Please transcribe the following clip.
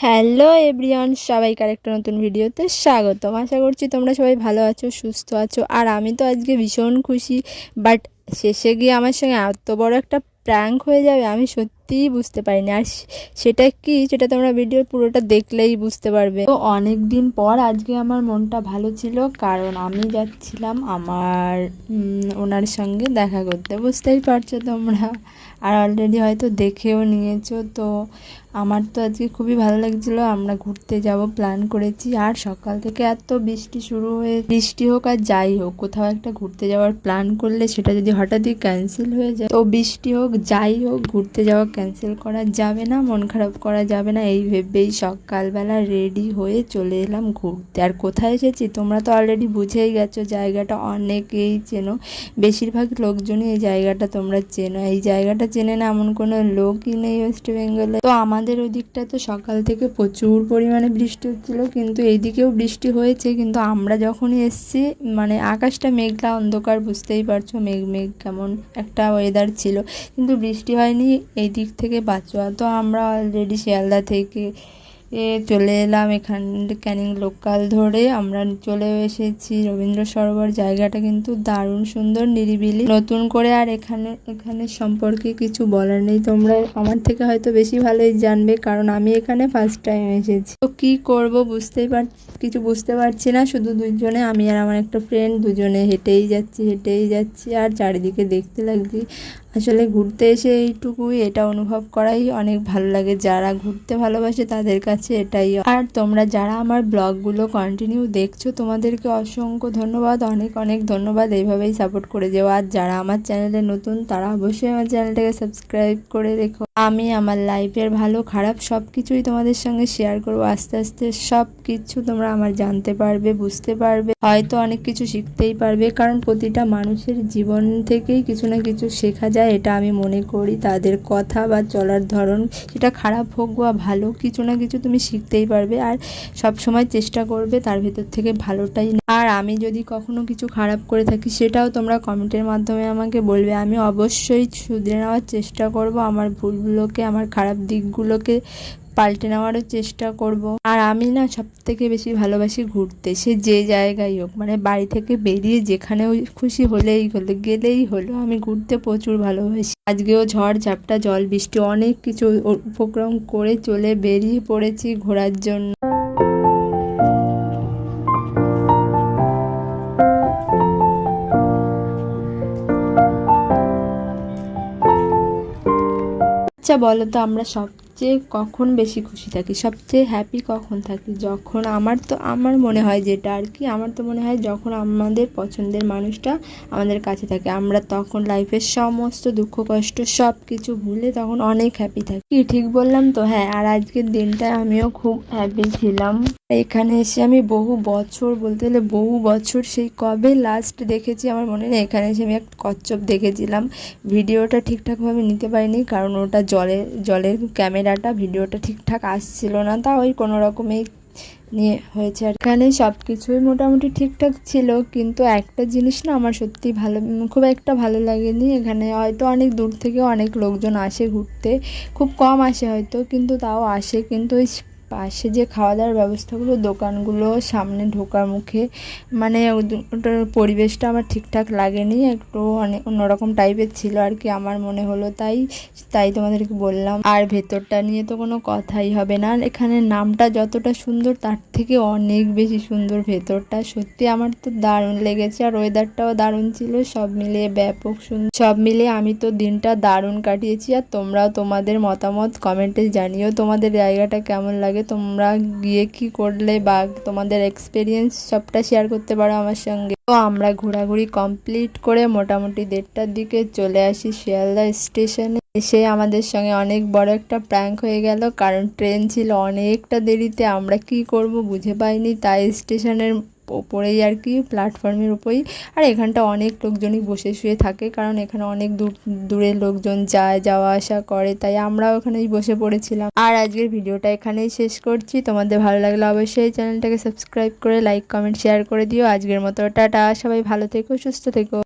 Hello everyone, সবাইকে আরেকটা নতুন ভিডিওতে স্বাগতম। আশা করছি তোমরা সবাই ভালো আছো, সুস্থ আছো। আর আমি তো আজকে ভীষণ খুশি, বাট শেষে গিয়ে আমার সঙ্গে এত বড় একটা প্র্যাঙ্ক হয়ে যাবে আমি সত্যিই বুঝতে পারিনি। আর সেটা কি, সেটা তোমরা ভিডিওর পুরোটা দেখলেই বুঝতে পারবে। তো অনেক দিন পর আজকে আমার মনটা ভালো ছিল, কারণ আমি যাচ্ছিলাম আমার ওনার সঙ্গে দেখা করতে। বুঝতেই পারছো তোমরা, আর অলরেডি হয়তো দেখেও নিয়েছো। তো আমার তো আজকে খুবই ভালো লাগছিলো। আমরা ঘুরতে যাব প্ল্যান করেছি, আর সকাল থেকে এত বৃষ্টি শুরু হয়ে, বৃষ্টি হোক আর যাই হোক, কোথাও একটা ঘুরতে যাওয়ার প্ল্যান করলে সেটা যদি হঠাৎই ক্যান্সেল হয়ে যায়, তো বৃষ্টি হোক যাই হোক ঘুরতে যাওয়া ক্যান্সেল করা যাবে না, মন খারাপ করা যাবে না। এই ভেবেই সকালবেলা রেডি হয়ে চলে এলাম ঘুরতে। আর কোথায় এসেছি তোমরা তো অলরেডি বুঝেই গেছো, জায়গাটা অনেকেই চেনো, বেশিরভাগ লোকজনই এই জায়গাটা তোমরা চেনো। এই জায়গাটা চেনে না এমন কোনো লোকই নেই ওয়েস্ট বেঙ্গলে। তো আমাদের ওই দিকটা তো সকাল থেকে প্রচুর পরিমাণে বৃষ্টি হচ্ছিলো, কিন্তু এইদিকেও বৃষ্টি হয়েছে। কিন্তু আমরা যখনই এসছি, মানে আকাশটা মেঘলা অন্ধকার, বুঝতেই পারছো মেঘ মেঘ কেমন একটা ওয়েদার ছিল, কিন্তু বৃষ্টি হয়নি এই দিক থেকে বাঁচোয়া। তো আমরা অলরেডি শিয়ালদা থেকে চলে এলাম এখান ক্যানিং লোকাল ধরে আমরা চলে এসেছি রবীন্দ্র সরোবর। জায়গাটা কিন্তু দারুণ সুন্দর, নিরিবিলি, নতুন করে। আর এখানে সম্পর্কে কিছু বলার নেই, তোমরা আমার থেকে হয়তো বেশি ভালোই জানবে, কারণ আমি এখানে ফার্স্ট টাইম এসেছি। তো কি করব কিছু বুঝতে পারছি না। শুধু দুজনে, আমি আর আমার একটা ফ্রেন্ড, দুজনে হেঁটেই যাচ্ছি আর চারিদিকে দেখতে লাগছি। আসলে ঘুরতে এসে এইটুকুই, এটা অনুভব করাই অনেক ভালো লাগে। যারা ঘুরতে ভালোবাসে তাদের কাছে এটাই। আর তোমরা যারা আমার ব্লগগুলো কন্টিনিউ দেখছো, তোমাদেরকে অসংখ্য ধন্যবাদ, অনেক অনেক ধন্যবাদ। এইভাবেই সাপোর্ট করে যেও। আর যারা আমার চ্যানেলে নতুন, তারা অবশ্যই আমার চ্যানেলটাকে সাবস্ক্রাইব করে রেখো। আমি আমার লাইফের ভালো খারাপ সব কিছুই তোমাদের সঙ্গে শেয়ার করবো। আস্তে আস্তে সব কিছু তোমরা আমার জানতে পারবে, বুঝতে পারবে, হয়তো অনেক কিছু শিখতেই পারবে। কারণ প্রতিটা মানুষের জীবন থেকেই কিছু না কিছু শেখা যায়, এটা আমি মনে করি। তাদের কথা বা চলার ধরন, সেটা খারাপ হোক বা ভালো, কিছু না কিছু তুমি শিখতেই পারবে। আর সব সময় চেষ্টা করবে তার ভেতর থেকে ভালোটাই। আর আমি যদি কখনো কিছু খারাপ করে থাকি, সেটাও তোমরা কমেন্টের মাধ্যমে আমাকে বলবে। আমি অবশ্যই শুধরে নেওয়ার চেষ্টা করব, আমার ভুলগুলোকে, আমার খারাপ দিকগুলোকে পাল্টে নেওয়ারও চেষ্টা করব। আর আমি না সব থেকে বেশি ভালোবাসি ঘুরতে, সে যে জায়গায় হোক, মানে বাড়ি থেকে বেরিয়ে যেখানে খুশি গেলেই হলো। আমি ঘুরতে প্রচুর ভালোবাসি। আজকেও ঝড় ঝাপটা, জল বৃষ্টি, অনেক কিছু উপক্রম করে বেরিয়ে পড়েছি ঘোরার জন্য। আচ্ছা বলো তো, আমরা সবচেয়ে কখন বেশি খুশি থাকি, সবচেয়ে হ্যাপি কখন থাকি? যখন আমার মনে হয় যেটা আর কি, আমার তো মনে হয় যখন আমাদের পছন্দের মানুষটা আমাদের কাছে থাকে, আমরা তখন লাইফের সমস্ত দুঃখ কষ্ট সব কিছু ভুলে তখন অনেক হ্যাপি থাকি। কি ঠিক বললাম তো? হ্যাঁ। আর আজকের দিনটায় আমিও খুব হ্যাপি ছিলাম। এখানে এসে আমি বহু বছর, বলতে গেলে বহু বছর, সেই কবে লাস্ট দেখেছি আমার মনে নেই। এখানে এসে আমি একটা কচ্ছপ দেখেছিলাম। ভিডিওটা ঠিকঠাকভাবে নিতে পারিনি, কারণ ওটা জলের ক্যামেরাটা, ভিডিওটা ঠিকঠাক আসছিল না। তা ওই কোনো রকমেই নিয়ে হয়েছে। আর এখানে সব কিছুই মোটামুটি ঠিকঠাক ছিল, কিন্তু একটা জিনিস না আমার সত্যি খুব একটা ভালো লাগেনি। এখানে হয়তো অনেক দূর থেকে অনেক লোকজন আসে ঘুরতে, খুব কম আসে হয়তো, কিন্তু তাও আসে। কিন্তু ওই পাশে যে খাওয়া দাওয়ার ব্যবস্থাগুলো, দোকানগুলো সামনে ঢোকার মুখে, মানে ওটার পরিবেশটা আমার ঠিকঠাক লাগেনি, একটু অন্যরকম টাইপের ছিল আর কি, আমার মনে হলো। তাই তোমাদেরকে বললাম। আর ভেতরটা নিয়ে তো কোনো কথাই হবে না। এখানে নামটা যতটা সুন্দর, তার থেকে অনেক বেশি সুন্দর ভেতরটা। সত্যি আমার তো দারুণ লেগেছে। আর ওয়েদারটাও দারুণ ছিল, সব মিলিয়ে ব্যাপক সুন্দর। সব মিলিয়ে আমি তো দিনটা দারুণ কাটিয়েছি। আর তোমরাও তোমাদের মতামত কমেন্টে জানিও, তোমাদের জায়গাটা কেমন লাগে, তোমরা গিয়ে কি করলে, বা তোমাদের এক্সপিরিয়েন্স সবটা শেয়ার করতে পারো আমার সঙ্গে। তো আমরা ঘোরাঘুরি কমপ্লিট করে মোটামুটি 1:30টার দিকে চলে আসি শিয়ালদা স্টেশনে। এসে আমাদের সঙ্গে অনেক বড় একটা প্র্যাঙ্ক হয়ে গেল, কারণ ট্রেন ছিল অনেকটা দেরিতে। আমরা কি করব বুঝে পাইনি, তাই স্টেশনের ওপরেই আর কি, প্ল্যাটফর্মের উপরেই। আর এখানটা অনেক লোকজনই বসে শুয়ে থাকে, কারণ এখানে অনেক দূরের লোকজন যাওয়া আসা করে, তাই আমরাও ওখানেই বসে পড়েছিলাম। আর আজকের ভিডিওটা এখানেই শেষ করছি। তোমাদের ভালো লাগলে অবশ্যই চ্যানেলটাকে সাবস্ক্রাইব করে লাইক কমেন্ট শেয়ার করে দিও। আজকের মতো টাটা, সবাই ভালো থেকো, সুস্থ থেকো।